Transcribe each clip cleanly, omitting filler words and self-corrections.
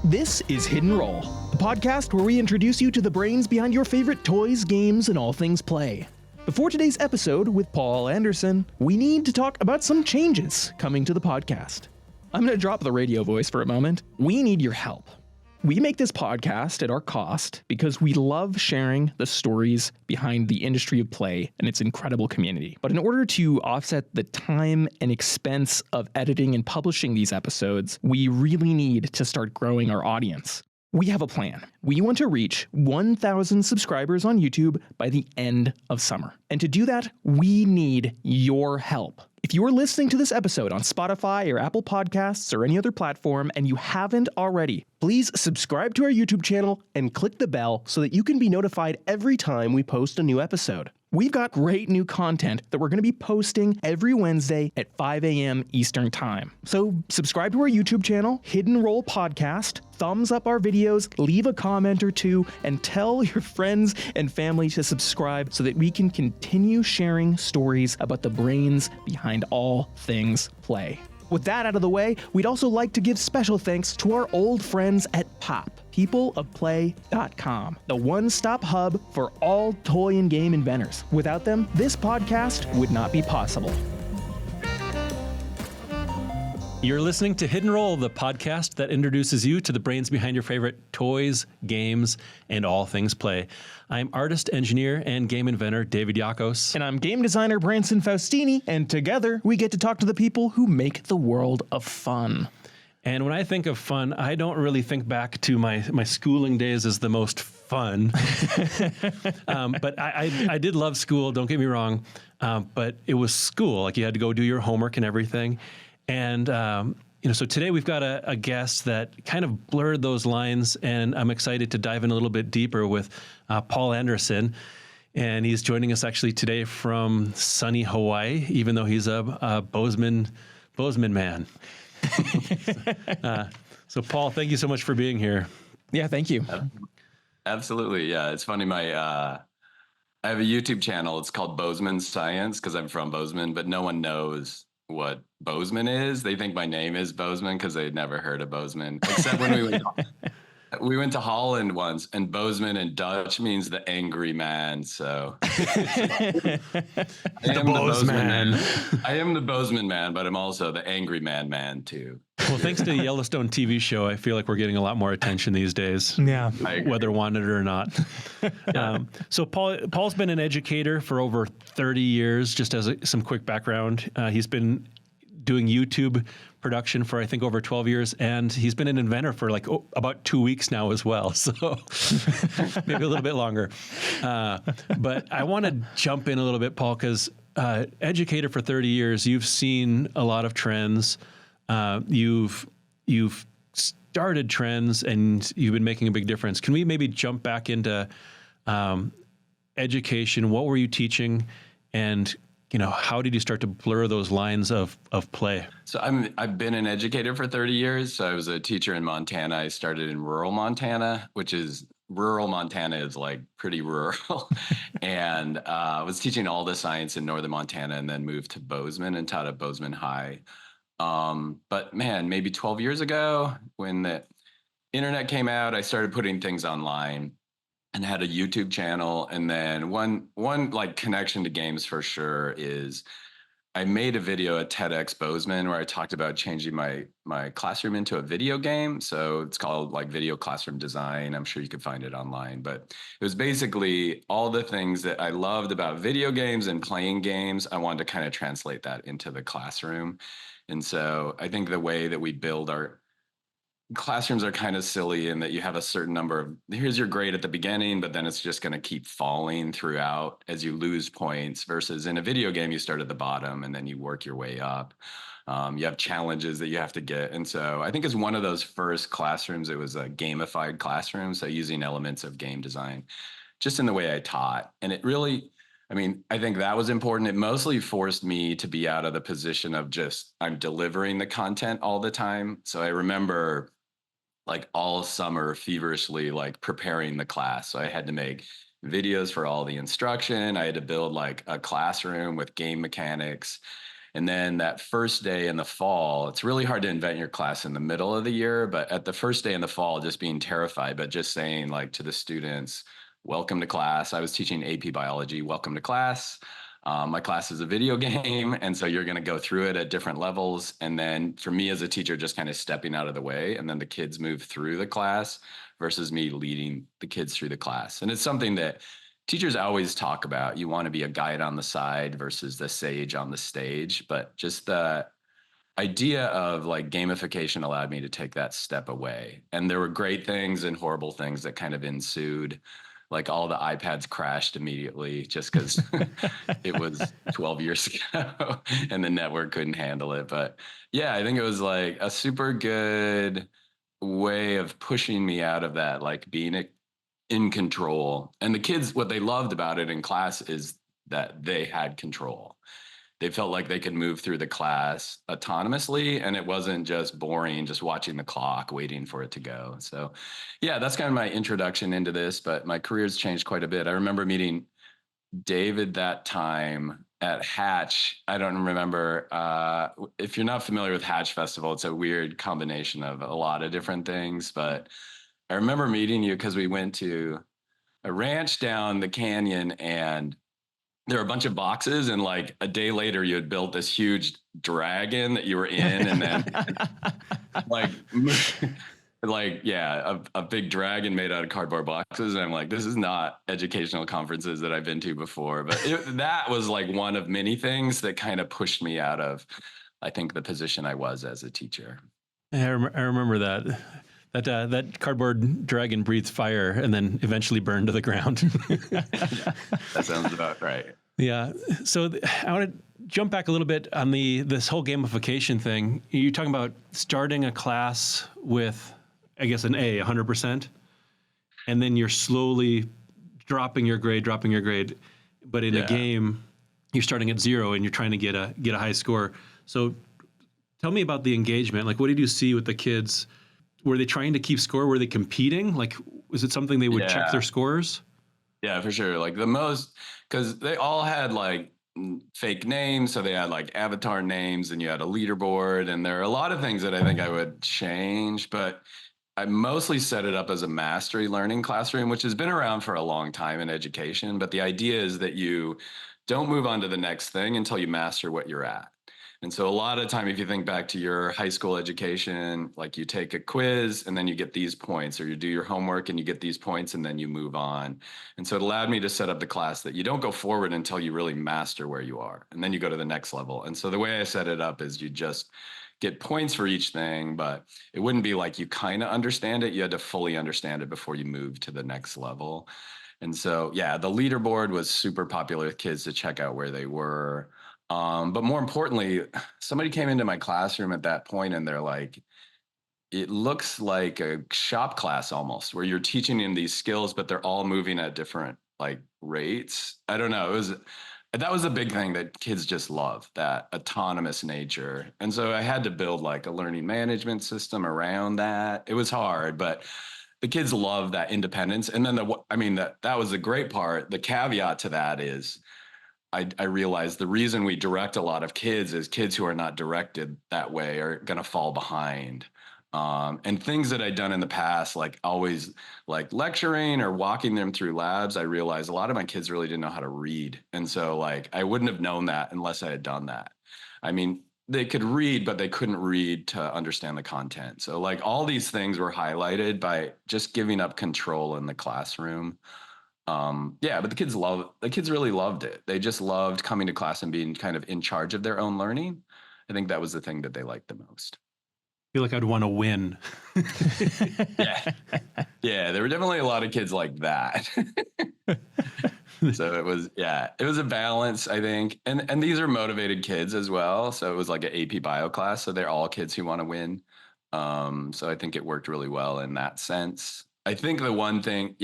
This is Hidden Roll, the podcast where we introduce you to the brains behind your favorite toys, games, and all things play. Before today's episode with Paul Andersen, we need to talk about some changes coming to the podcast. I'm going to drop the radio voice for a moment. We need your help. We make this podcast at our cost because we love sharing the stories behind the industry of play and its incredible community. But in order to offset the time and expense of editing and publishing these episodes, we really need to start growing our audience. We have a plan. We want to reach 1,000 subscribers on YouTube by the end of summer. And to do that, we need your help. If you are listening to this episode on Spotify or Apple Podcasts or any other platform and you haven't already, please subscribe to our YouTube channel and click the bell so that you can be notified every time we post a new episode. We've got great new content that we're going to be posting every Wednesday at 5 a.m. Eastern Time. So subscribe to our YouTube channel, Hidden Roll Podcast, thumbs up our videos, leave a comment or two, and tell your friends and family to subscribe so that we can continue sharing stories about the brains behind all things play. With that out of the way, we'd also like to give special thanks to our old friends at POP, peopleofplay.com, the one-stop hub for all toy and game inventors. Without them, this podcast would not be possible. You're listening to Hidden Roll, the podcast that introduces you to the brains behind your favorite toys, games, and all things play. I'm artist, engineer, and game inventor David Yakos. And I'm game designer Branson Faustini, and together we get to talk to the people who make the world of fun. And when I think of fun, I don't really think back to my schooling days as the most fun. But I did love school, don't get me wrong, but it was school. Like, you had to go do your homework and everything. And, so today we've got a guest that kind of blurred those lines, and I'm excited to dive in a little bit deeper with Paul Andersen. And he's joining us actually today from sunny Hawaii, even though he's a Bozeman man. So Paul, thank you so much for being here. Yeah, thank you. Absolutely. Yeah, it's funny. I have a YouTube channel. It's called Bozeman Science because I'm from Bozeman, but no one knows what Bozeman is. They think my name is Bozeman because they'd never heard of Bozeman, except when we went to Holland once, and Bozeman in Dutch means the angry man. So I am the Bozeman man, but I'm also the angry man too. Well, thanks to the Yellowstone TV show, I feel like we're getting a lot more attention these days. Yeah, whether wanted or not. So Paul's been an educator for over 30 years. Just as some quick background, he's been doing YouTube production for, I think, over 12 years, and he's been an inventor for about 2 weeks now as well. So maybe a little bit longer. But I want to jump in a little bit, Paul, because educator for 30 years, you've seen a lot of trends. You've started trends, and you've been making a big difference. Can we maybe jump back into education? What were you teaching, and how did you start to blur those lines of play? So I've been an educator for 30 years. So I was a teacher in Montana. I started in rural Montana, rural Montana is like pretty rural. And I was teaching all the science in northern Montana, and then moved to Bozeman and taught at Bozeman High. But man, maybe 12 years ago, when the internet came out, I started putting things online and had a YouTube channel. And then one like connection to games for sure is I made a video at TEDx Bozeman where I talked about changing my classroom into a video game. So it's called like Video Classroom Design. I'm sure you could find it online, but it was basically all the things that I loved about video games and playing games. I wanted to kind of translate that into the classroom. And so I think the way that we build our classrooms are kind of silly in that you have a certain number of, here's your grade at the beginning, but then it's just going to keep falling throughout as you lose points, versus in a video game, you start at the bottom and then you work your way up. You have challenges that you have to get. And so I think as one of those first classrooms, it was a gamified classroom. So using elements of game design just in the way I taught. And it really, I think that was important. It mostly forced me to be out of the position of just, I'm delivering the content all the time. So I remember like all summer feverishly like preparing the class. So I had to make videos for all the instruction. I had to build like a classroom with game mechanics. And then that first day in the fall, it's really hard to invent your class in the middle of the year, but at the first day in the fall, just being terrified, but just saying like to the students, welcome to class. I was teaching AP biology, welcome to class. My class is a video game. And so you're going to go through it at different levels. And then for me as a teacher, just kind of stepping out of the way. And then the kids move through the class versus me leading the kids through the class. And it's something that teachers always talk about. You want to be a guide on the side versus the sage on the stage. But just the idea of like gamification allowed me to take that step away. And there were great things and horrible things that kind of ensued. Like all the iPads crashed immediately just because it was 12 years ago and the network couldn't handle it. But yeah, I think it was like a super good way of pushing me out of that, like being in control. And the kids, what they loved about it in class is that they had control. They felt like they could move through the class autonomously, and it wasn't just boring, just watching the clock, waiting for it to go. So, yeah, that's kind of my introduction into this, but my career's changed quite a bit. I remember meeting David that time at Hatch. I don't remember if you're not familiar with Hatch Festival, it's a weird combination of a lot of different things, but I remember meeting you because we went to a ranch down the canyon and there were a bunch of boxes, and like a day later you had built this huge dragon that you were in, and then like yeah, a big dragon made out of cardboard boxes. And I'm like, this is not educational conferences that I've been to before. But that was like one of many things that kind of pushed me out of, I think, the position I was as a teacher. I remember that. That cardboard dragon breathed fire and then eventually burned to the ground. That sounds about right. Yeah. So I want to jump back a little bit on this whole gamification thing. You're talking about starting a class with, I guess, an A, 100%, and then you're slowly dropping your grade. But in a game, you're starting at 0 and you're trying to get a high score. So tell me about the engagement. Like, what did you see with the kids? Were they trying to keep score? Were they competing? Like, was it something they would check their scores? Yeah, for sure. Like the most, because they all had like fake names. So they had like avatar names and you had a leaderboard. And there are a lot of things that I think I would change, but I mostly set it up as a mastery learning classroom, which has been around for a long time in education. But the idea is that you don't move on to the next thing until you master what you're at. And so a lot of time, if you think back to your high school education, like you take a quiz and then you get these points, or you do your homework and you get these points and then you move on. And so it allowed me to set up the class that you don't go forward until you really master where you are. And then you go to the next level. And so the way I set it up is you just get points for each thing, but it wouldn't be like you kind of understand it. You had to fully understand it before you move to the next level. And so, yeah, the leaderboard was super popular with kids to check out where they were. But more importantly, somebody came into my classroom at that point and they're like, it looks like a shop class almost, where you're teaching them these skills, but they're all moving at different like rates. I don't know. That was a big thing that kids just love, that autonomous nature. And so I had to build like a learning management system around that. It was hard, but the kids love that independence. And then that was the great part. The caveat to that is I realized the reason we direct a lot of kids is kids who are not directed that way are going to fall behind. And things that I'd done in the past, like always like lecturing or walking them through labs, I realized a lot of my kids really didn't know how to read. And so like, I wouldn't have known that unless I had done that. I mean, they could read, but they couldn't read to understand the content. So like all these things were highlighted by just giving up control in the classroom. But the kids really loved it. They just loved coming to class and being kind of in charge of their own learning. I think that was the thing that they liked the most. I feel like I'd want to win. Yeah, there were definitely a lot of kids like that. So it was a balance, I think. And these are motivated kids as well. So it was like an AP bio class. So they're all kids who want to win. So I think it worked really well in that sense. I think the one thing,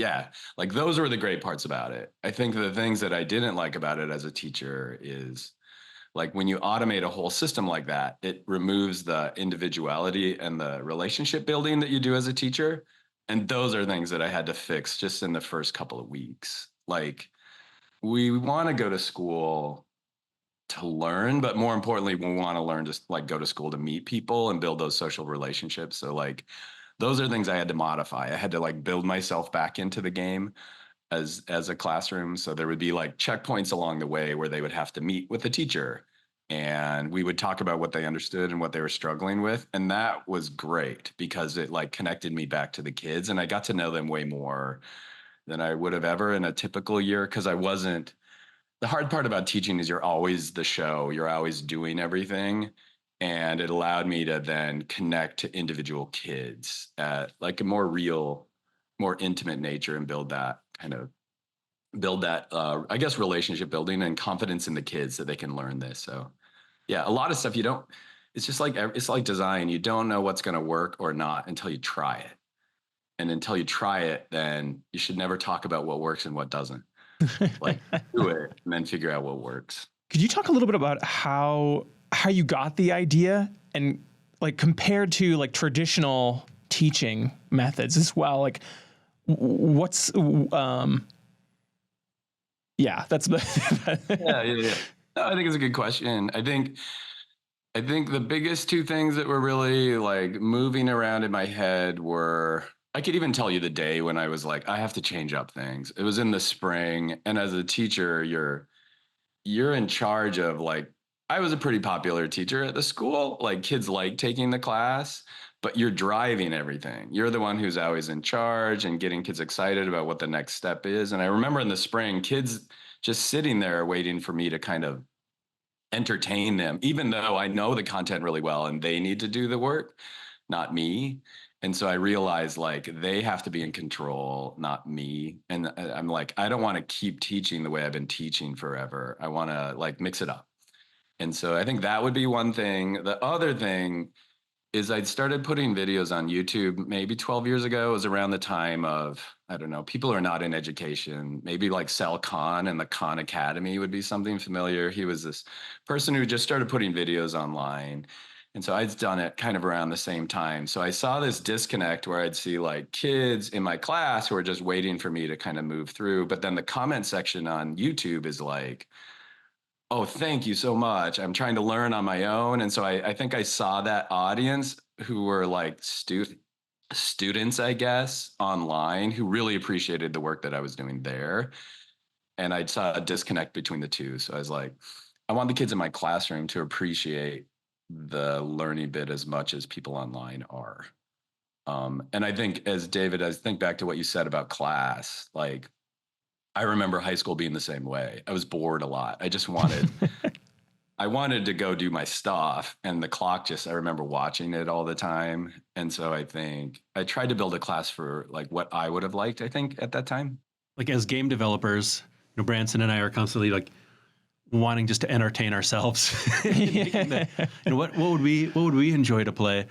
like those were the great parts about it. I think the things that I didn't like about it as a teacher is like when you automate a whole system like that, it removes the individuality and the relationship building that you do as a teacher. And those are things that I had to fix just in the first couple of weeks. Like we want to go to school to learn, but more importantly, we want to learn to like go to school to meet people and build those social relationships. So like those are things I had to modify. I had to like build myself back into the game as a classroom. So there would be like checkpoints along the way where they would have to meet with the teacher, and we would talk about what they understood and what they were struggling with. And that was great because it like connected me back to the kids, and I got to know them way more than I would have ever in a typical year. Cause I wasn't, the hard part about teaching is you're always the show, you're always doing everything. And it allowed me to then connect to individual kids at like a more real, more intimate nature, and build that I guess relationship building and confidence in the kids that they can learn this. So yeah, a lot of stuff you don't, it's like design. You don't know what's going to work or not until you try it. And until you try it, then you should never talk about what works and what doesn't. Like do it and then figure out what works. Could you talk a little bit about how you got the idea, and like compared to like traditional teaching methods as well? Like what's yeah, that's yeah. No, I think it's a good question. I think the biggest two things that were really like moving around in my head were, I could even tell you the day when I was like, I have to change up things. It was in the spring, and as a teacher, you're in charge of like, I was a pretty popular teacher at the school. Like kids like taking the class, but you're driving everything. You're the one who's always in charge and getting kids excited about what the next step is. And I remember in the spring, kids just sitting there waiting for me to kind of entertain them, even though I know the content really well and they need to do the work, not me. And so I realized like they have to be in control, not me. And I'm like, I don't want to keep teaching the way I've been teaching forever. I want to like mix it up. And so I think that would be one thing. The other thing is I'd started putting videos on YouTube maybe 12 years ago. It was around the time of, I don't know, people who are not in education, maybe like Sal Khan and the Khan Academy would be something familiar. He was this person who just started putting videos online. And so I'd done it kind of around the same time. So I saw this disconnect where I'd see like kids in my class who are just waiting for me to kind of move through. But then the comment section on YouTube is like, oh, thank you so much. I'm trying to learn on my own. And so I think I saw that audience who were like students, I guess, online, who really appreciated the work that I was doing there. And I saw a disconnect between the two. So I was like, I want the kids in my classroom to appreciate the learning bit as much as people online are. And I think as David, I think back to what you said about class, like I remember high school being the same way. I was bored a lot. I just wanted, I wanted to go do my stuff, and the clock just, I remember watching it all the time. And so I think I tried to build a class for like what I would have liked, I think at that time. Like as game developers, Branson and I are constantly like wanting just to entertain ourselves. What would we enjoy to play?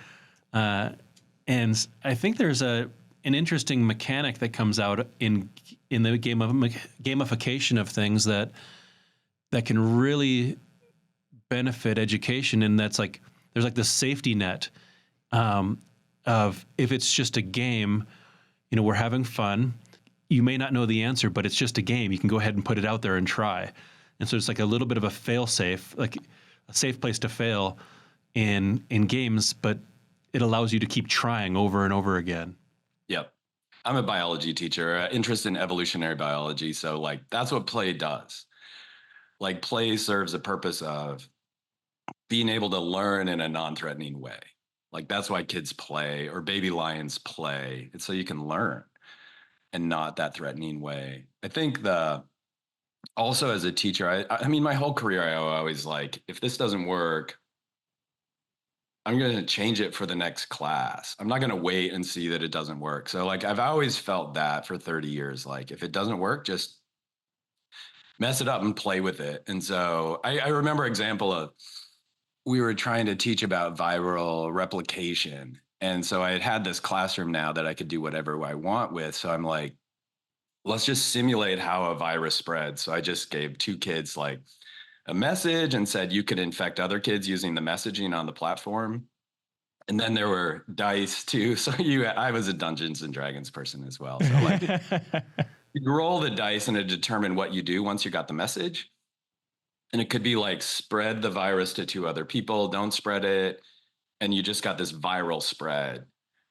And I think there's an interesting mechanic that comes out in the gamification of things that can really benefit education, and that's like there's like the safety net of if it's just a game, we're having fun. You may not know the answer, but it's just a game. You can go ahead and put it out there and try. And so it's like a little bit of a fail safe, like a safe place to fail in games, but it allows you to keep trying over and over again. Yep. I'm a biology teacher, interest in evolutionary biology. So like that's what play does. Like play serves a purpose of being able to learn in a non-threatening way. Like that's why kids play, or baby lions play. It's so you can learn and not that threatening way. I think also as a teacher, I mean, my whole career, I always like, if this doesn't work, I'm going to change it for the next class. I'm not going to wait and see that it doesn't work. So like, I've always felt that for 30 years, like if it doesn't work, just mess it up and play with it. And so I remember example of, we were trying to teach about viral replication. And so I had this classroom now that I could do whatever I want with. So I'm like, let's just simulate how a virus spreads. So I just gave 2 kids like a message and said, you could infect other kids using the messaging on the platform. And then there were dice too. So I was a Dungeons and Dragons person as well. So like you roll the dice and it determined what you do once you got the message. And it could be like spread the virus to 2 other people, don't spread it. And you just got this viral spread.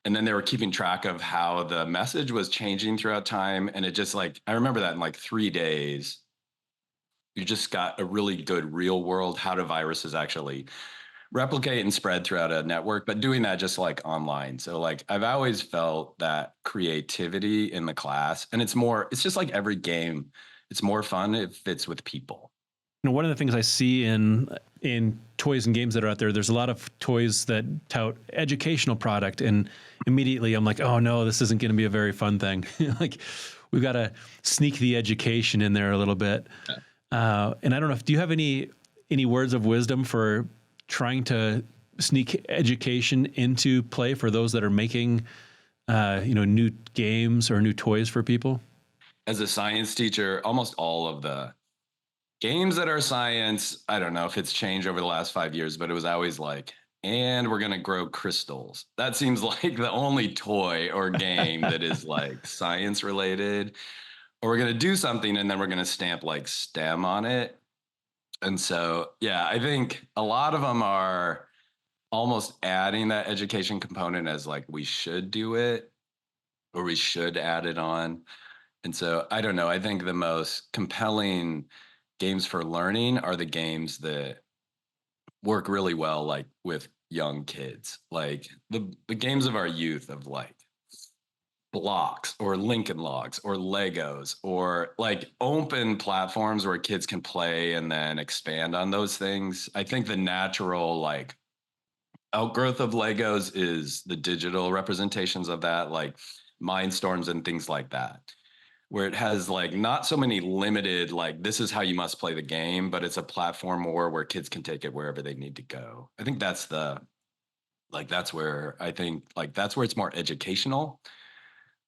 And then they were keeping track of how the message was changing throughout time. And it just like, I remember that in like 3 days, you just got a really good real world how do viruses actually replicate and spread throughout a network, but doing that just like online. So like I've always felt that creativity in the class, and it's just like every game. It's more fun if it's with people. One of the things I see in toys and games that are out there, there's a lot of toys that tout educational product, and immediately I'm like, oh no, this isn't going to be a very fun thing. Like we've got to sneak the education in there a little bit. And I don't know do you have any words of wisdom for trying to sneak education into play for those that are making, new games or new toys for people? As a science teacher, almost all of the games that are science, I don't know if it's changed over the last 5 years, but it was always like, and we're going to grow crystals. That seems like the only toy or game that is like science related. Or we're going to do something and then we're going to stamp like STEM on it. And so, yeah, I think a lot of them are almost adding that education component as like we should do it or we should add it on. And so, I don't know. I think the most compelling games for learning are the games that work really well, like with young kids, like the games of our youth of like blocks or Lincoln Logs or Legos or like open platforms where kids can play and then expand on those things. I think the natural like outgrowth of Legos is the digital representations of that, like Mindstorms and things like that, where it has like not so many limited, like this is how you must play the game, but it's a platform more where kids can take it wherever they need to go. I think that's that's where it's more educational,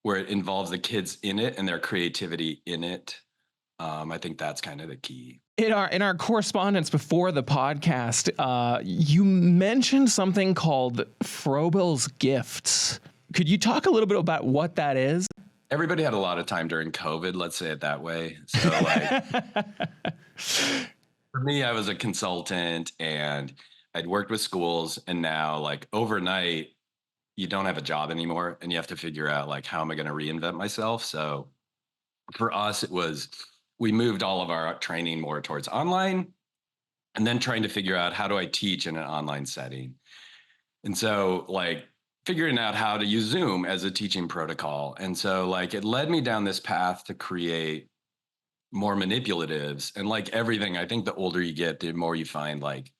where it involves the kids in it and their creativity in it. I think that's kind of the key. In our correspondence before the podcast, you mentioned something called Frobel's Gifts. Could you talk a little bit about what that is? Everybody had a lot of time during COVID, let's say it that way. So like for me, I was a consultant and I'd worked with schools, and now like overnight, you don't have a job anymore and you have to figure out like, how am I going to reinvent myself? So for us, we moved all of our training more towards online and then trying to figure out how do I teach in an online setting. And so like figuring out how to use Zoom as a teaching protocol. And so like it led me down this path to create more manipulatives. And like everything, I think the older you get, the more you find like,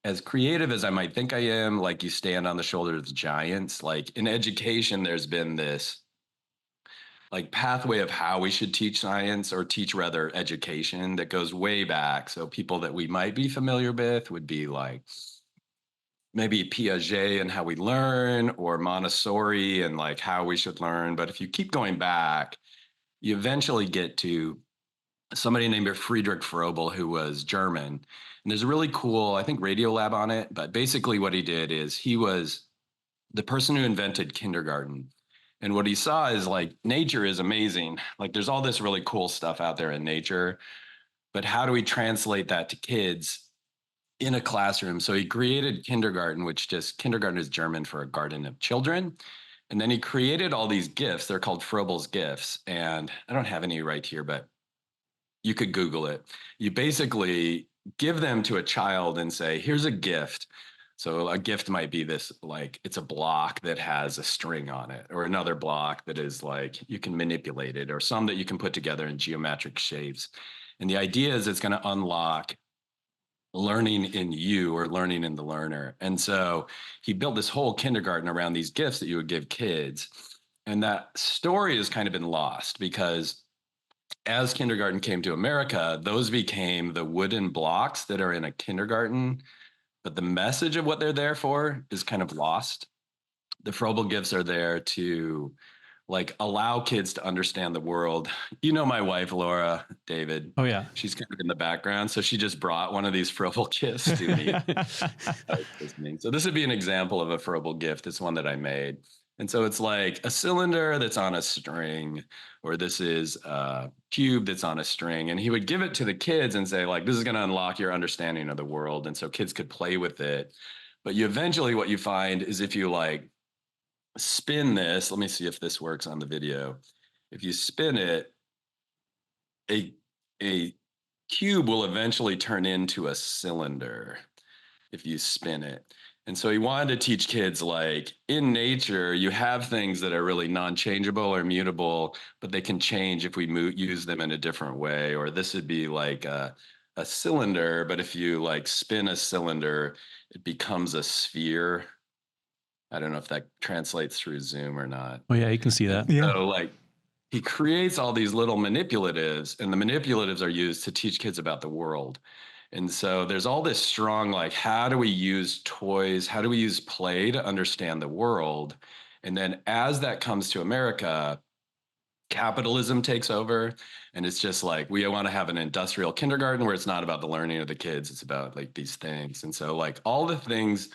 as creative as I might think I am, like you stand on the shoulders of giants. Like in education, there's been this like pathway of how we should teach science, or teach rather education, that goes way back. So people that we might be familiar with would be like maybe Piaget and how we learn, or Montessori and like how we should learn. But if you keep going back, you eventually get to somebody named Friedrich Frobel, who was German. And there's a really cool, I think, radio lab on it. But basically what he did is he was the person who invented kindergarten. And what he saw is like, nature is amazing. Like there's all this really cool stuff out there in nature, but how do we translate that to kids in a classroom? So he created kindergarten, kindergarten is German for a garden of children. And then he created all these gifts. They're called Frobel's Gifts. And I don't have any right here, but you could Google it. You basically give them to a child and say, here's a gift. So a gift might be this, like it's a block that has a string on it, or another block that is like, you can manipulate it, or some that you can put together in geometric shapes. And the idea is it's going to unlock learning in you, or learning in the learner. And so he built this whole kindergarten around these gifts that you would give kids. And that story has kind of been lost, because as kindergarten came to America, those became the wooden blocks that are in a kindergarten, but the message of what they're there for is kind of lost. The Frobel gifts are there to like allow kids to understand the world. You know, my wife, Laura, David. Oh yeah. She's kind of in the background. So she just brought one of these Frobel gifts to me. So this would be an example of a Frobel gift. It's one that I made. And so it's like a cylinder that's on a string, or this is a cube that's on a string. And he would give it to the kids and say, like, this is going to unlock your understanding of the world. And so kids could play with it. But you eventually, what you find is if you like spin this, let me see if this works on the video. If you spin it, a, a cube will eventually turn into a cylinder if you spin it. And so he wanted to teach kids like in nature, you have things that are really non-changeable or mutable, but they can change if we use them in a different way. Or this would be like a cylinder, but if you like spin a cylinder, it becomes a sphere. I don't know if that translates through Zoom or not. Oh yeah, you can see that. Yeah. So like he creates all these little manipulatives, and the manipulatives are used to teach kids about the world. And so there's all this strong, like, how do we use toys? How do we use play to understand the world? And then as that comes to America, capitalism takes over. And it's just like, we want to have an industrial kindergarten where it's not about the learning of the kids. It's about like these things. And so like all the things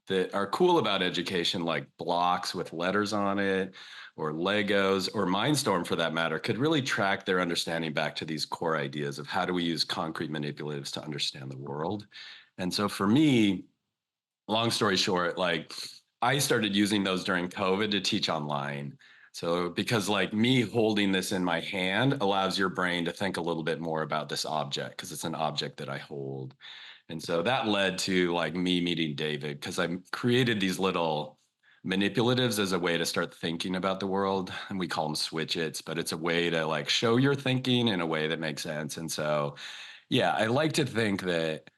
that are cool about education, like blocks with letters on it, or Legos, or Mindstorm for that matter, could really track their understanding back to these core ideas of how do we use concrete manipulatives to understand the world. And so for me, long story short, like I started using those during COVID to teach online. So because like me holding this in my hand allows your brain to think a little bit more about this object because it's an object that I hold. And so that led to like me meeting David because I created these little manipulatives as a way to start thinking about the world. And we call them switchets, but it's a way to like show your thinking in a way that makes sense. And so, yeah, I like to think that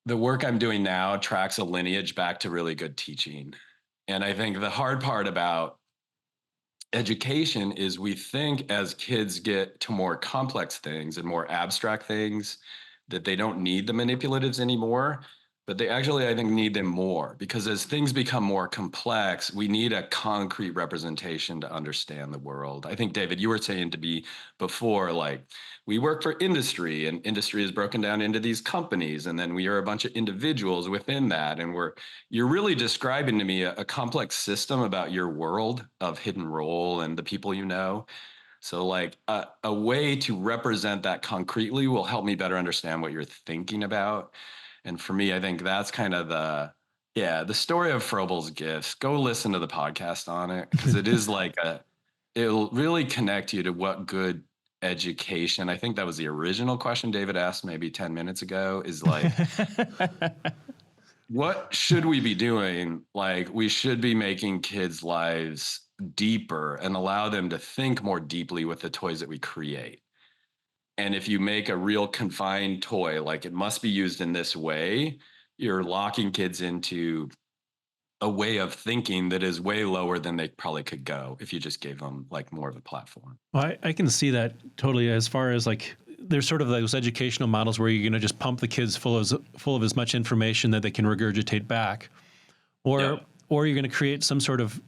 the work I'm doing now tracks a lineage back to really good teaching. And I think the hard part about education is we think as kids get to more complex things and more abstract things that they don't need the manipulatives anymore, but they actually, I think, need them more because as things become more complex, we need a concrete representation to understand the world. I think, David, you were saying to be before, like, we work for industry and industry is broken down into these companies, and then we are a bunch of individuals within that. And you're really describing to me a complex system about your world of hidden role and the people you know. So like a way to represent that concretely will help me better understand what you're thinking about. And for me, I think that's kind of the story of Froebel's gifts. Go listen to the podcast on it because it is like it'll really connect you to what good education. I think that was the original question David asked maybe 10 minutes ago is like, what should we be doing? Like we should be making kids' lives deeper and allow them to think more deeply with the toys that we create. And if you make a real confined toy, like it must be used in this way, you're locking kids into a way of thinking that is way lower than they probably could go if you just gave them like more of a platform. Well, I can see that totally as far as like there's sort of those educational models where you're going to just pump the kids full of as much information that they can regurgitate back, or you're going to create some sort of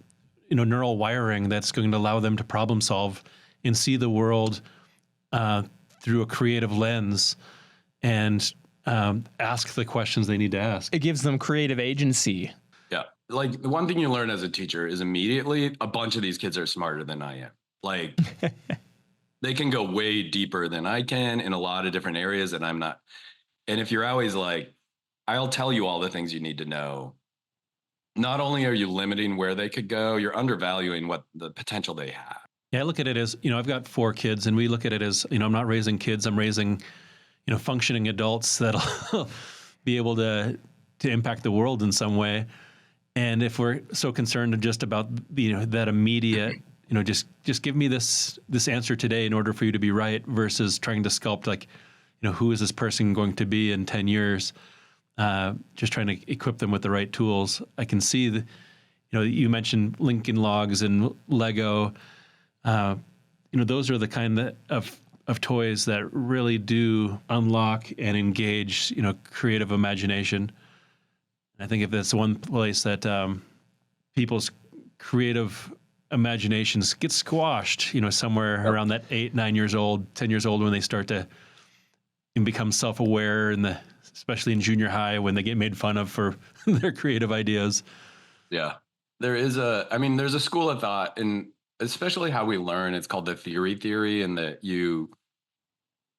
neural wiring that's going to allow them to problem solve and see the world through a creative lens and ask the questions they need to ask. It gives them creative agency. Yeah. Like the one thing you learn as a teacher is immediately a bunch of these kids are smarter than I am. Like they can go way deeper than I can in a lot of different areas that I'm not. And if you're always like, I'll tell you all the things you need to know. Not only are you limiting where they could go, you're undervaluing what the potential they have. Yeah, I look at it as, I've got 4 kids and we look at it as, I'm not raising kids, I'm raising, functioning adults that'll be able to impact the world in some way. And if we're so concerned just about, that immediate, just give me this answer today in order for you to be right versus trying to sculpt like, who is this person going to be in 10 years? Just trying to equip them with the right tools. I can see you mentioned Lincoln Logs and Lego. Those are the kind of toys that really do unlock and engage, creative imagination. And I think if that's one place that people's creative imaginations get squashed, somewhere around that 8, 9 years old, 10 years old when they start to become self-aware especially in junior high when they get made fun of for their creative ideas. Yeah. there's a school of thought, and especially how we learn. It's called the theory, and that you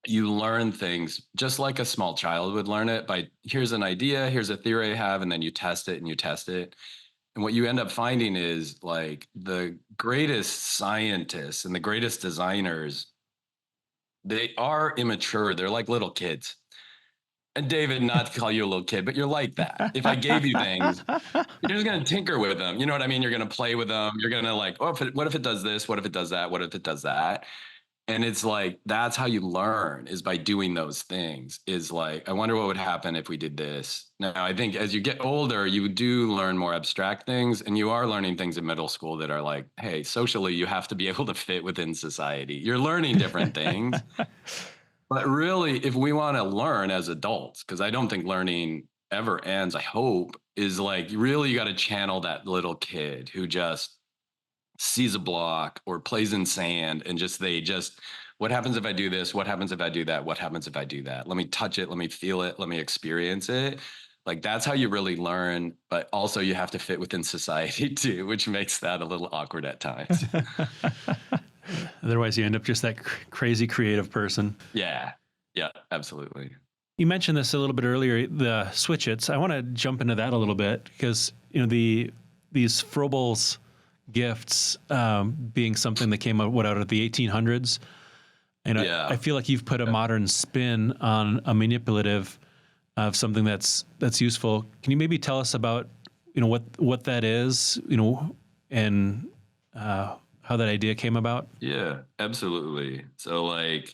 learn things just like a small child would learn it by here's an idea, here's a theory I have, and then you test it and you test it. And what you end up finding is like the greatest scientists and the greatest designers, they are immature. They're like little kids. And David, not to call you a little kid, but you're like that. If I gave you things, you're just going to tinker with them. You know what I mean? You're going to play with them. You're going to like, oh, what if it does this? What if it does that? What if it does that? And it's like, that's how you learn, is by doing those things. Is like, I wonder what would happen if we did this. Now, I think as you get older, you do learn more abstract things, and you are learning things in middle school that are like, hey, socially, you have to be able to fit within society. You're learning different things. But really, if we want to learn as adults, because I don't think learning ever ends, I hope, is like really you got to channel that little kid who just sees a block or plays in sand and just what happens if I do this? What happens if I do that? What happens if I do that? Let me touch it, let me feel it, let me experience it. Like that's how you really learn, but also you have to fit within society too, which makes that a little awkward at times. Otherwise, you end up just that crazy creative person. Yeah. Yeah, absolutely. You mentioned this a little bit earlier, the Switch-Its. I want to jump into that a little bit because these Froebel's gifts being something that came out of the 1800s, and yeah. I feel like you've put a modern spin on a manipulative of something that's useful. Can you maybe tell us about what that is, and how that idea came about? Yeah, absolutely. So like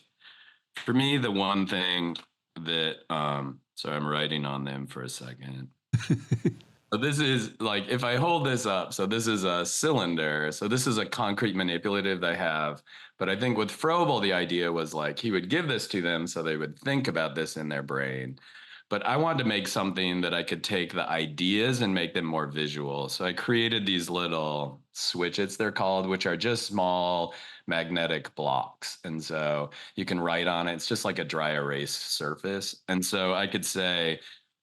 for me, the one thing that sorry, I'm writing on them for a second. So this is like, if I hold this up, so this is a cylinder. So this is a concrete manipulative that I have. But I think with Froebel, the idea was like he would give this to them so they would think about this in their brain. But I wanted to make something that I could take the ideas and make them more visual. So I created these little Switch-Its, they're called, which are just small magnetic blocks. And so you can write on it. It's just like a dry erase surface. And so I could say,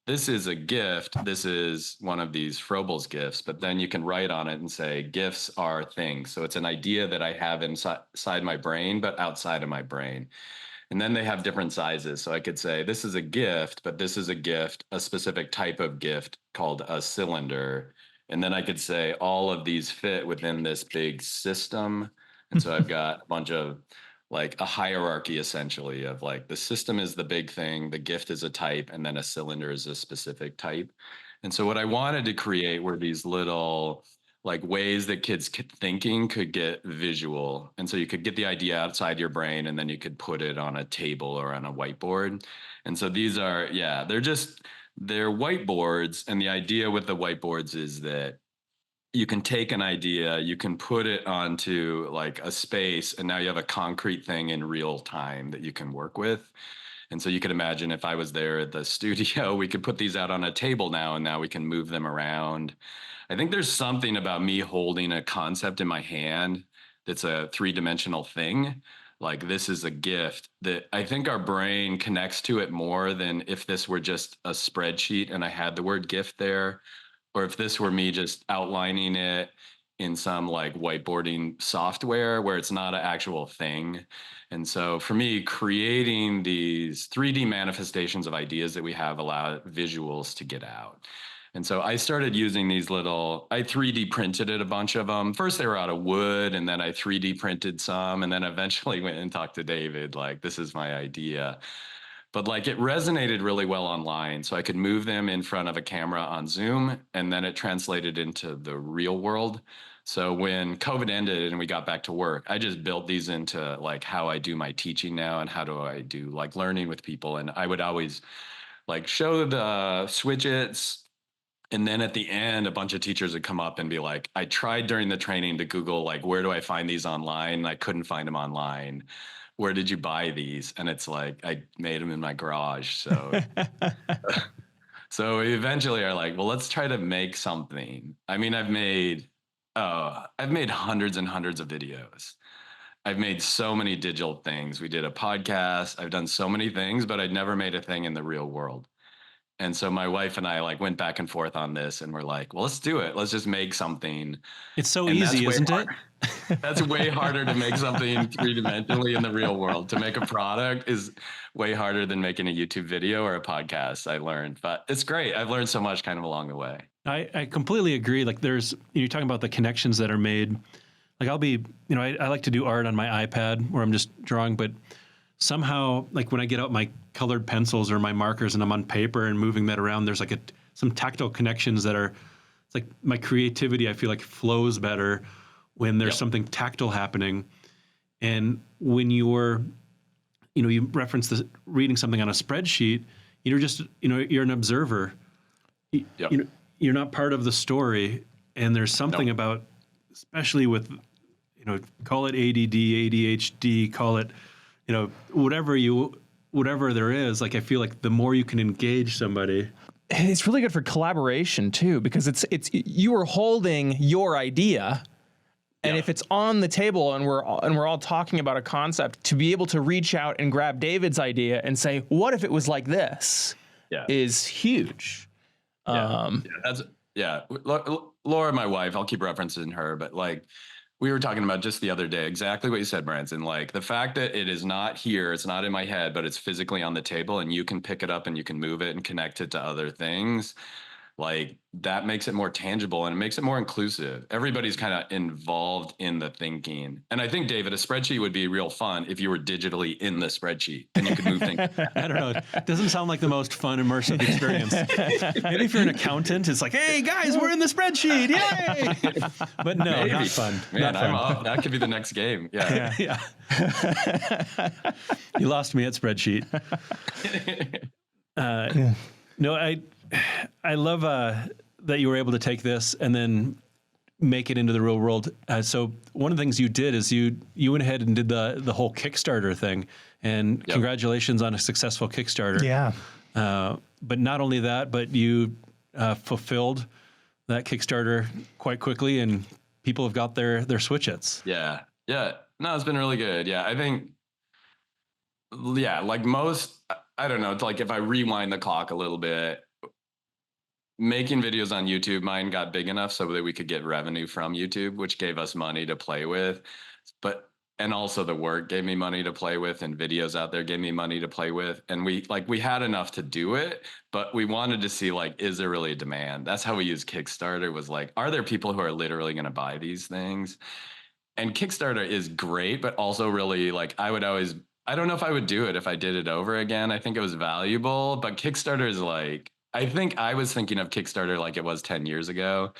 this is a gift. This is one of these Froebel's gifts, but then you can write on it and say, gifts are things. So it's an idea that I have inside my brain, but outside of my brain. And then they have different sizes. So I could say, this is a gift, but this is a gift, a specific type of gift called a cylinder. And then I could say, all of these fit within this big system. And so I've got a bunch of like a hierarchy essentially of like the system is the big thing, the gift is a type, and then a cylinder is a specific type. And so what I wanted to create were these little like ways that kids thinking could get visual. And so you could get the idea outside your brain and then you could put it on a table or on a whiteboard. And so these are, yeah, they're whiteboards. And the idea with the whiteboards is that you can take an idea, you can put it onto like a space, and now you have a concrete thing in real time that you can work with. And so you could imagine if I was there at the studio, we could put these out on a table now, and now we can move them around. I think there's something about me holding a concept in my hand that's a three-dimensional thing. Like this is a gift that I think our brain connects to it more than if this were just a spreadsheet and I had the word gift there, or if this were me just outlining it in some like whiteboarding software where it's not an actual thing. And so for me, creating these 3D manifestations of ideas that we have allow visuals to get out. And so I started using these I 3D printed a bunch of them. First, they were out of wood, and then I 3D printed some, and then eventually went and talked to David, like, this is my idea. But like it resonated really well online. So I could move them in front of a camera on Zoom, and then it translated into the real world. So when COVID ended and we got back to work, I just built these into like how I do my teaching now and how do I do like learning with people. And I would always like show the Switch-Its. And then at the end, a bunch of teachers would come up and be like, I tried during the training to Google, like, where do I find these online? I couldn't find them online. Where did you buy these? And it's like, I made them in my garage. So, so we eventually are like, well, let's try to make something. I mean, I've made hundreds and hundreds of videos. I've made so many digital things. We did a podcast. I've done so many things, but I'd never made a thing in the real world. And so my wife and I like went back and forth on this, and we're like, well, let's do it. Let's just make something. It's so And easy, isn't it? That's way harder to make something three-dimensionally in the real world. To make a product is way harder than making a YouTube video or a podcast, I learned. But it's great. I've learned so much kind of along the way. I completely agree. Like you're talking about the connections that are made. Like I'll be, I like to do art on my iPad where I'm just drawing, but somehow like when I get out my colored pencils or my markers and I'm on paper and moving that around, there's like some tactile connections that are, it's like my creativity, I feel like flows better when there's something tactile happening. And when you reference this reading something on a spreadsheet, you're an observer. You're not part of the story. And there's something about, especially with, call it ADD, ADHD, call it, whatever there is, like I feel like the more you can engage somebody. It's really good for collaboration too, because it's you are holding your idea, and if it's on the table and we're all talking about a concept, to be able to reach out and grab David's idea and say, what if it was like this, is huge. Laura, my wife, I'll keep referencing her, but like we were talking about just the other day, exactly what you said, Branson, like the fact that it is not here, it's not in my head, but it's physically on the table and you can pick it up and you can move it and connect it to other things. Like that makes it more tangible and it makes it more inclusive. Everybody's kind of involved in the thinking. And I think, David, a spreadsheet would be real fun if you were digitally in the spreadsheet and you could move things. I don't know. It doesn't sound like the most fun, immersive experience. Maybe if you're an accountant, it's like, hey, guys, we're in the spreadsheet. Yay! But no, Maybe. not fun. Man, not fun. I'm up. That could be the next game. Yeah. You lost me at spreadsheet. No, I love that you were able to take this and then make it into the real world. So one of the things you did is you went ahead and did the whole Kickstarter thing, and congratulations on a successful Kickstarter. Yeah. But not only that, but you fulfilled that Kickstarter quite quickly, and people have got their Switch-Its. Yeah. No, it's been really good. Yeah, I think. Yeah, like most, I don't know. It's like if I rewind the clock a little bit. Making videos on YouTube, mine got big enough so that we could get revenue from YouTube, which gave us money to play with. And also the work gave me money to play with, and videos out there gave me money to play with. And we had enough to do it, but we wanted to see, like, is there really a demand? That's how we used Kickstarter, was like, are there people who are literally going to buy these things? And Kickstarter is great, but also really, like, I don't know if I would do it if I did it over again. I think it was valuable, but Kickstarter is like, I think I was thinking of Kickstarter like it was 10 years ago.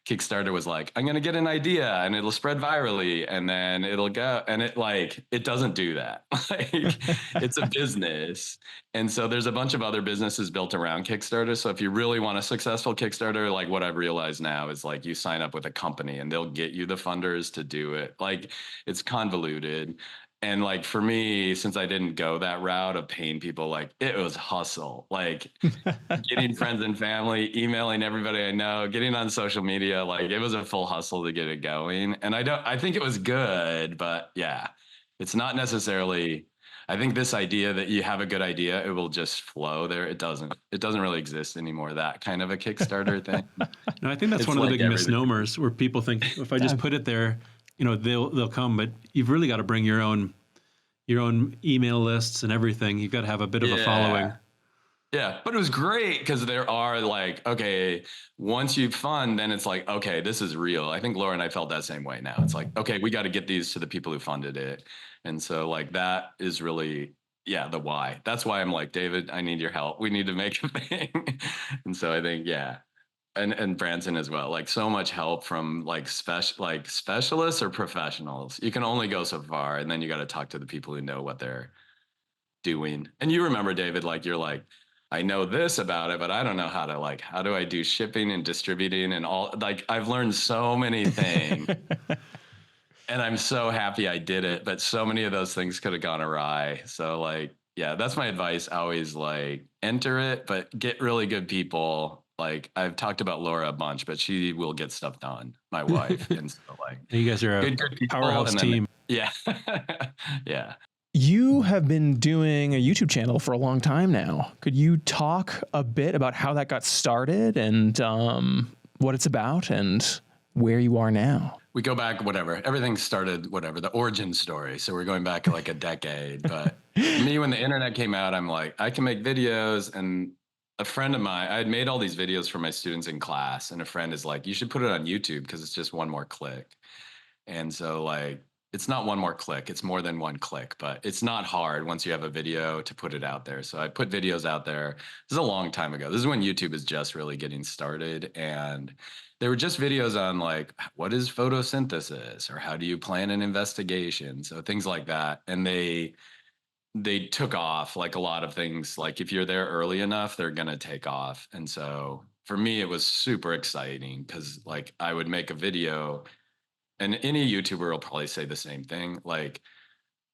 Kickstarter was like, I'm going to get an idea and it'll spread virally and then it'll go. And it doesn't do that. Like, it's a business. And so there's a bunch of other businesses built around Kickstarter. So if you really want a successful Kickstarter, like what I've realized now is like you sign up with a company and they'll get you the funders to do it. Like it's convoluted. And like for me, since I didn't go that route of paying people, like it was hustle, like getting friends and family, emailing everybody I know, getting on social media, like it was a full hustle to get it going. And I think it was good, but yeah, it's not necessarily, I think this idea that you have a good idea, it will just flow there. It doesn't really exist anymore. That kind of a Kickstarter thing. No, I think that's one of the big misnomers where people think if I just put it there, they'll come, but you've really got to bring your own email lists and everything. You've got to have a bit of a following. Yeah, but it was great because there are like, okay, once you fund, then it's like, okay, this is real. I think Laura and I felt that same way now. It's like, okay, we got to get these to the people who funded it. And so like that is really, the why. That's why I'm like, David, I need your help. We need to make a thing. And so I think, and Branson as well, like so much help from like specialists or professionals. You can only go so far, and then you got to talk to the people who know what they're doing. And you remember, David, like you're like, I know this about it, but I don't know how do I do shipping and distributing and all, like I've learned so many things and I'm so happy I did it, but so many of those things could have gone awry. So like, that's my advice. Always like enter it, but get really good people. Like I've talked about Laura a bunch, but she will get stuff done. My wife, and so like you guys are a good powerhouse team. Yeah, yeah. You have been doing a YouTube channel for a long time now. Could you talk a bit about how that got started and what it's about and where you are now? We go back, whatever. Everything started, whatever, the origin story. So we're going back like a decade. But for me, when the internet came out, I'm like, I can make videos. And a friend of mine, I had made all these videos for my students in class. And a friend is like, you should put it on YouTube because it's just one more click. And so, like, it's not one more click, it's more than one click, but it's not hard once you have a video to put it out there. So I put videos out there. This is a long time ago. This is when YouTube is just really getting started. And they were just videos on like, what is photosynthesis or how do you plan an investigation? So things like that. And they took off like a lot of things. Like if you're there early enough, they're going to take off. And so for me, it was super exciting because like I would make a video and any YouTuber will probably say the same thing. Like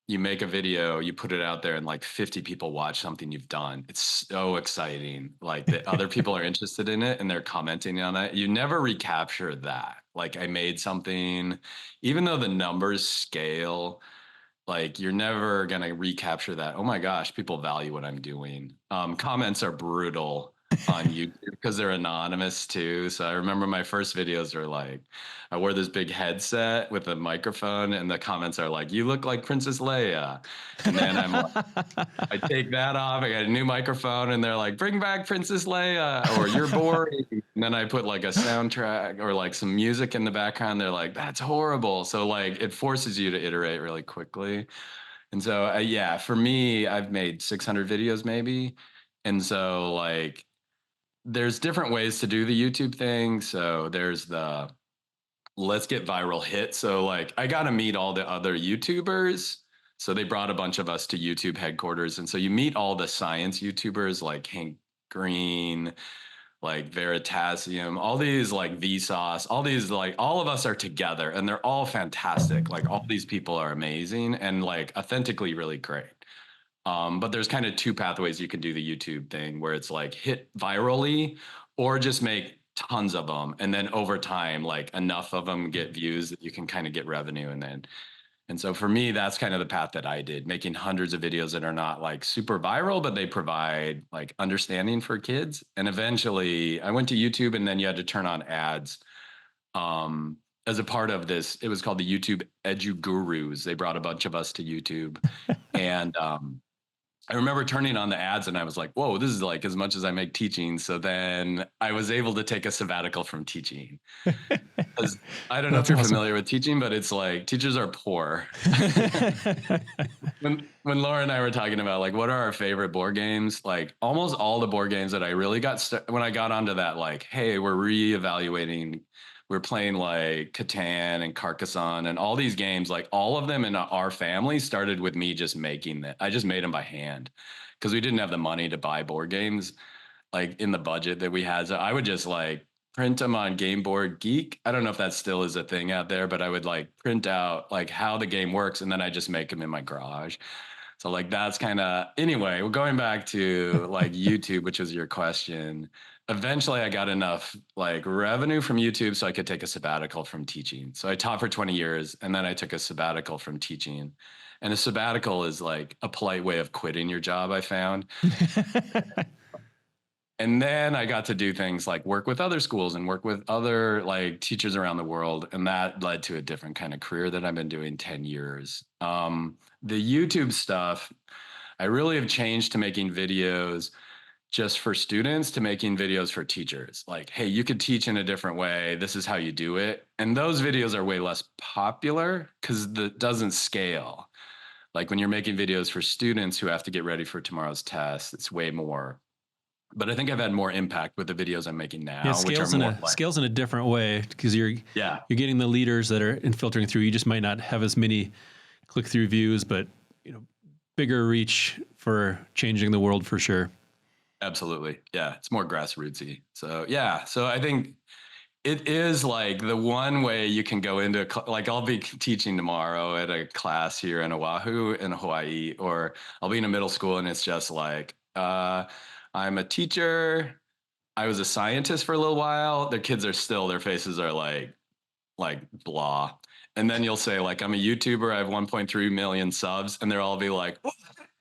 you make a video, you put it out there, and like 50 people watch something you've done. It's so exciting. Like that other people are interested in it and they're commenting on it. You never recapture that. Like I made something, even though the numbers scale, like you're never gonna recapture that. Oh my gosh, people value what I'm doing. Comments are brutal on YouTube because they're anonymous too. So I remember my first videos are like, I wore this big headset with a microphone, and the comments are like, "You look like Princess Leia," and then I'm like, I take that off. I got a new microphone, and they're like, "Bring back Princess Leia," or "You're boring." And then I put like a soundtrack or like some music in the background. They're like, "That's horrible." So like, it forces you to iterate really quickly. And so, yeah, for me, I've made 600 videos maybe, and so like, there's different ways to do the YouTube thing. So there's the let's get viral hit. So like I got to meet all the other YouTubers. So they brought a bunch of us to YouTube headquarters. And so you meet all the science YouTubers like Hank Green, like Veritasium, all these like Vsauce, all these like all of us are together and they're all fantastic. Like all these people are amazing and like authentically really great. But there's kind of two pathways you can do the YouTube thing where it's like hit virally or just make tons of them. And then over time, like enough of them get views that you can kind of get revenue. And so for me, that's kind of the path that I did, making hundreds of videos that are not like super viral, but they provide like understanding for kids. And eventually I went to YouTube and then you had to turn on ads. As a part of this, it was called the YouTube Edu Gurus. They brought a bunch of us to YouTube. And I remember turning on the ads and I was like, whoa, this is like as much as I make teaching. So then I was able to take a sabbatical from teaching. I don't know if you're familiar with teaching, but it's like teachers are poor. when Laura and I were talking about like what are our favorite board games, like almost all the board games that I really when I got onto that, like, hey, we're reevaluating. We're playing like Catan and Carcassonne and all these games, like all of them in our family started with me just making that. I just made them by hand because we didn't have the money to buy board games like in the budget that we had. So I would just like print them on Game Board Geek. I don't know if that still is a thing out there, but I would like print out like how the game works and then I just make them in my garage. So like that's kind of anyway, we're going back to like YouTube, which was your question. Eventually I got enough like revenue from YouTube so I could take a sabbatical from teaching. So I taught for 20 years and then I took a sabbatical from teaching. And a sabbatical is like a polite way of quitting your job, I found. And then I got to do things like work with other schools and work with other like teachers around the world. And that led to a different kind of career that I've been doing 10 years. The YouTube stuff, I really have changed to making videos just for students to making videos for teachers. Like, hey, you could teach in a different way. This is how you do it. And those videos are way less popular because it doesn't scale. Like when you're making videos for students who have to get ready for tomorrow's test, it's way more. But I think I've had more impact with the videos I'm making now, Yeah, which are more like, scales in a different way because you're getting the leaders that are filtering through. You just might not have as many click through views, but bigger reach for changing the world for sure. Absolutely. Yeah. It's more grassrootsy. So yeah. So I think it is like the one way you can go into like I'll be teaching tomorrow at a class here in Oahu in Hawaii, or I'll be in a middle school and it's just like, I'm a teacher. I was a scientist for a little while. Their kids are still, their faces are like, like blah. And then you'll say like, I'm a YouTuber, I have 1.3 million subs, and they'll all be like, what?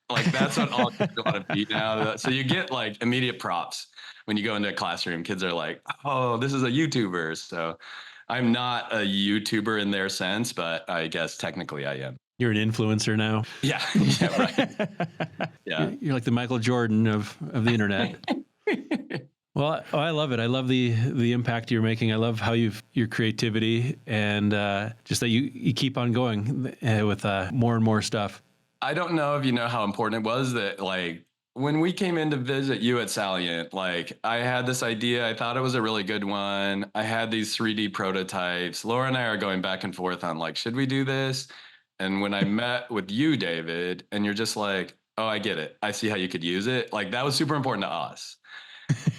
Like that's what all kids want to be now. So you get like immediate props when you go into a classroom. Kids are like, oh, this is a YouTuber. So I'm not a YouTuber in their sense, but I guess technically I am. You're an influencer now. Yeah. Yeah. Right. Yeah. You're like the Michael Jordan of the internet. Well, I love it. I love the impact you're making. I love how your creativity and just that you keep on going with more and more stuff. I don't know if you know how important it was that like when we came in to visit you at Salient, like I had this idea. I thought it was a really good one. I had these 3D prototypes. Laura and I are going back and forth on like, should we do this? And when I met with you, David, and you're just like, oh, I get it. I see how you could use it. Like that was super important to us.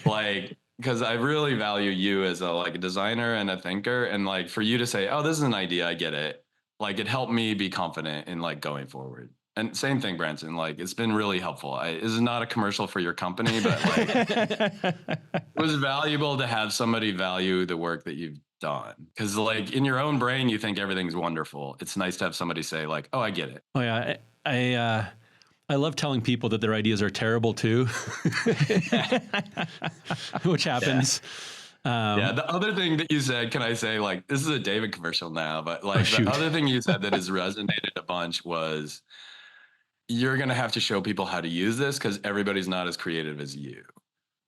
Like, because I really value you as a designer and a thinker. And like for you to say, oh, this is an idea, I get it. Like it helped me be confident in like going forward. And same thing, Branson, like it's been really helpful. This is not a commercial for your company, but like it was valuable to have somebody value the work that you've done. Because like in your own brain, you think everything's wonderful. It's nice to have somebody say like, oh, I get it. Oh yeah. I love telling people that their ideas are terrible too, which happens. Yeah. The other thing that you said, can I say like, this is a David commercial now, but like the other thing you said that has resonated a bunch was you're going to have to show people how to use this because everybody's not as creative as you.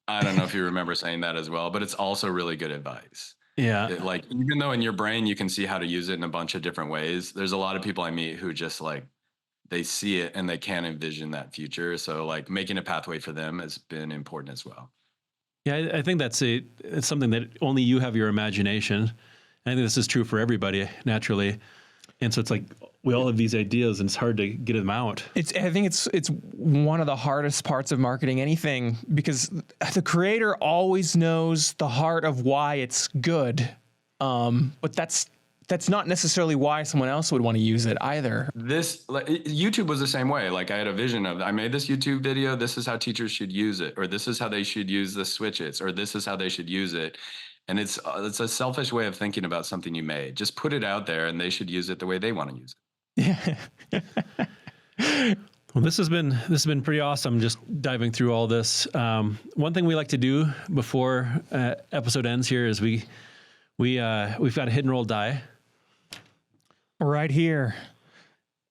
I don't know if you remember saying that as well, but it's also really good advice. Yeah. Like, even though in your brain, you can see how to use it in a bunch of different ways. There's a lot of people I meet who just like, they see it and they can't envision that future. So like making a pathway for them has been important as well. Yeah, I think it's something that only you have your imagination. And I think this is true for everybody naturally. And so it's like we all have these ideas and it's hard to get them out. I think it's one of the hardest parts of marketing anything because the creator always knows the heart of why it's good. But that's not necessarily why someone else would want to use it either. This YouTube was the same way. Like I had a vision of, I made this YouTube video. This is how teachers should use it, or this is how they should use the switches, or this is how they should use it. And it's a selfish way of thinking about something you made. Just put it out there, and they should use it the way they want to use it. Yeah. Well, this has been pretty awesome. Just diving through all this. One thing we like to do before episode ends here is we've got a hit and roll die. Right here.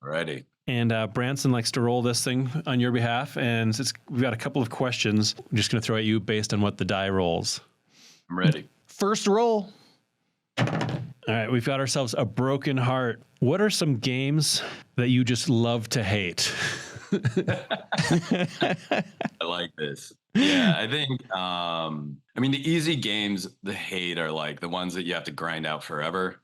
Ready. And Branson likes to roll this thing on your behalf. And we've got a couple of questions I'm just going to throw at you based on what the die rolls. I'm ready. First roll. All right. We've got ourselves a broken heart. What are some games that you just love to hate? I like this. Yeah, I think, the easy games to hate are like the ones that you have to grind out forever.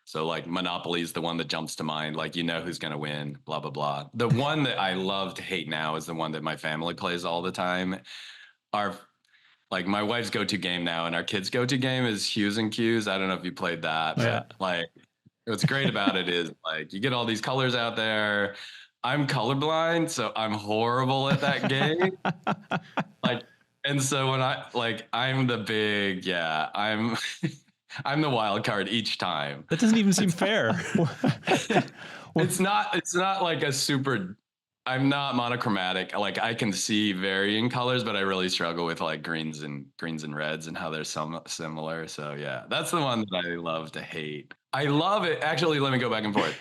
So like Monopoly is the one that jumps to mind, like, you know, who's going to win, blah, blah, blah. The one that I love to hate now is the one that my family plays all the time. My wife's go-to game now and our kids' go-to game is Hues and Cues. I don't know if you played that, but like what's great about it is like you get all these colors out there. I'm colorblind, so I'm horrible at that game. And so when I'm the big, I'm the wild card each time. That doesn't even seem fair. It's not like a super, I'm not monochromatic. Like I can see varying colors, but I really struggle with like greens and reds and how they're similar. So yeah, that's the one that I love to hate. I love it. Actually, let me go back and forth.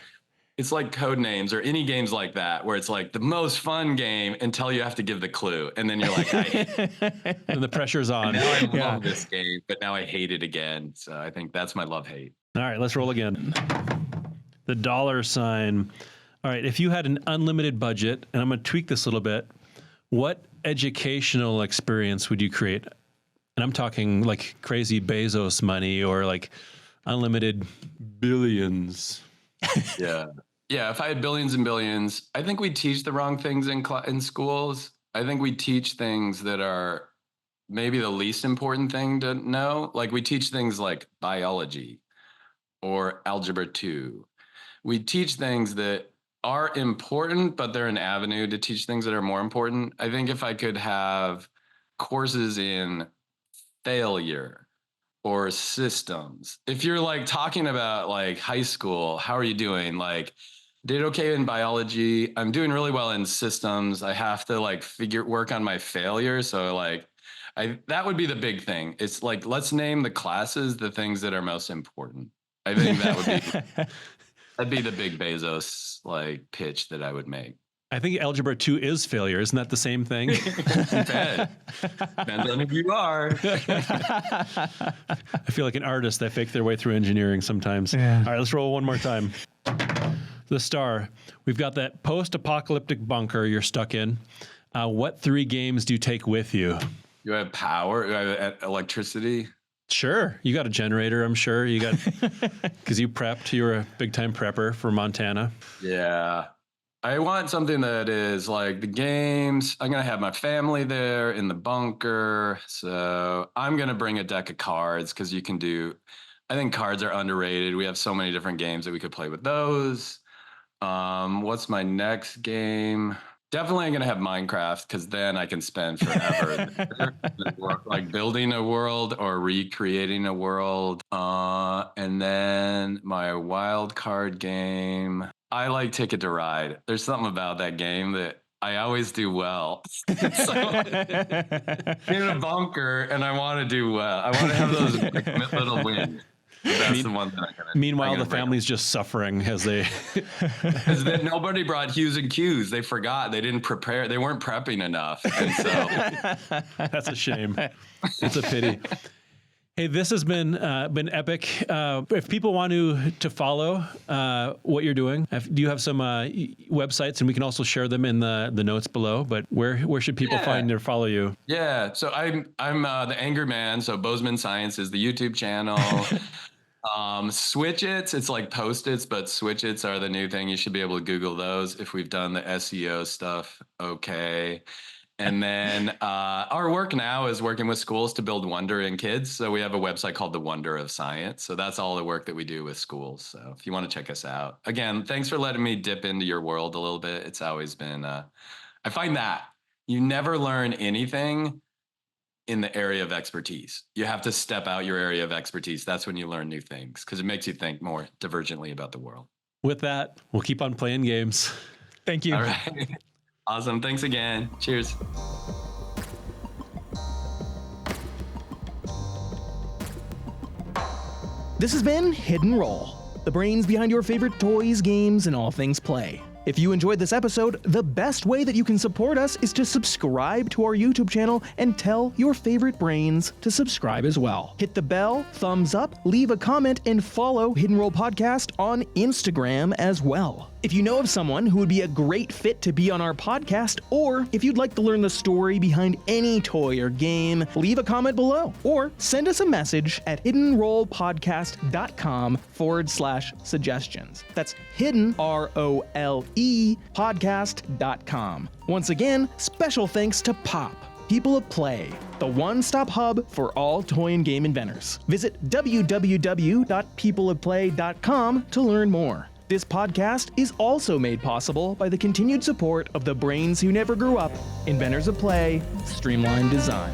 It's like code names or any games like that, where it's like the most fun game until you have to give the clue. And then you're like, I hate it. And the pressure's on. Now I love this game, but now I hate it again. So I think that's my love hate. All right, let's roll again. The $sign. All right, if you had an unlimited budget, and I'm going to tweak this a little bit, what educational experience would you create? And I'm talking like crazy Bezos money or like unlimited billions. Yeah, if I had billions and billions, I think we teach the wrong things in schools. I think we teach things that are maybe the least important thing to know. Like we teach things like biology or algebra 2. We teach things that are important, but they're an avenue to teach things that are more important. I think if I could have courses in failure or systems? If you're like talking about like high school, how are you doing? Like, did okay in biology. I'm doing really well in systems. I have to like work on my failure. So like, that would be the big thing. It's like, let's name the classes the things that are most important. I think that'd be the big Bezos like pitch that I would make. I think Algebra 2 is failure. Isn't that the same thing? Depends on who you are. I feel like an artist that fake their way through engineering sometimes. Yeah. All right, let's roll one more time. The star. We've got that post-apocalyptic bunker you're stuck in. What 3 games do you take with you? You have power, you have electricity. Sure. You got a generator, I'm sure. You got, because you prepped. You were a big-time prepper for Montana. Yeah. I want something that is like the games. I'm going to have my family there in the bunker. So I'm going to bring a deck of cards because I think cards are underrated. We have so many different games that we could play with those. What's my next game? Definitely I'm going to have Minecraft because then I can spend forever like building a world or recreating a world. And then my wild card game. I like Ticket to Ride. There's something about that game that I always do well. So, in a bunker, and I want to do well. I want to have those like, little wins. That's the one that I'm gonna. Meanwhile, the family's just suffering as they. Because then nobody brought Hughes and Q's. They forgot. They didn't prepare. They weren't prepping enough. And so that's a shame. It's a pity. Hey, this has been epic. If people want to follow what you're doing, do you have some websites, and we can also share them in the notes below? But where should people find or follow you? Yeah, so I'm the Angry Man. So Bozeman Science is the YouTube channel. Switch-its, it's like Post-its, but Switch-its are the new thing. You should be able to Google those if we've done the SEO stuff. Okay. And then our work now is working with schools to build wonder in kids. So we have a website called The Wonder of Science. So that's all the work that we do with schools. So if you want to check us out, again, thanks for letting me dip into your world a little bit. It's always been, I find that you never learn anything in the area of expertise. You have to step out your area of expertise. That's when you learn new things because it makes you think more divergently about the world. With that, we'll keep on playing games. Thank you. All right. Awesome. Thanks again. Cheers. This has been Hidden Roll, the brains behind your favorite toys, games, and all things play. If you enjoyed this episode, the best way that you can support us is to subscribe to our YouTube channel and tell your favorite brains to subscribe as well. Hit the bell, thumbs up, leave a comment, and follow Hidden Roll Podcast on Instagram as well. If you know of someone who would be a great fit to be on our podcast, or if you'd like to learn the story behind any toy or game, leave a comment below, or send us a message at hiddenrollpodcast.com/suggestions. That's hidden, ROLE, podcast.com. Once again, special thanks to Pop, People of Play, the one-stop hub for all toy and game inventors. Visit www.peopleofplay.com to learn more. This podcast is also made possible by the continued support of the brains who never grew up, inventors of play, Streamline Design.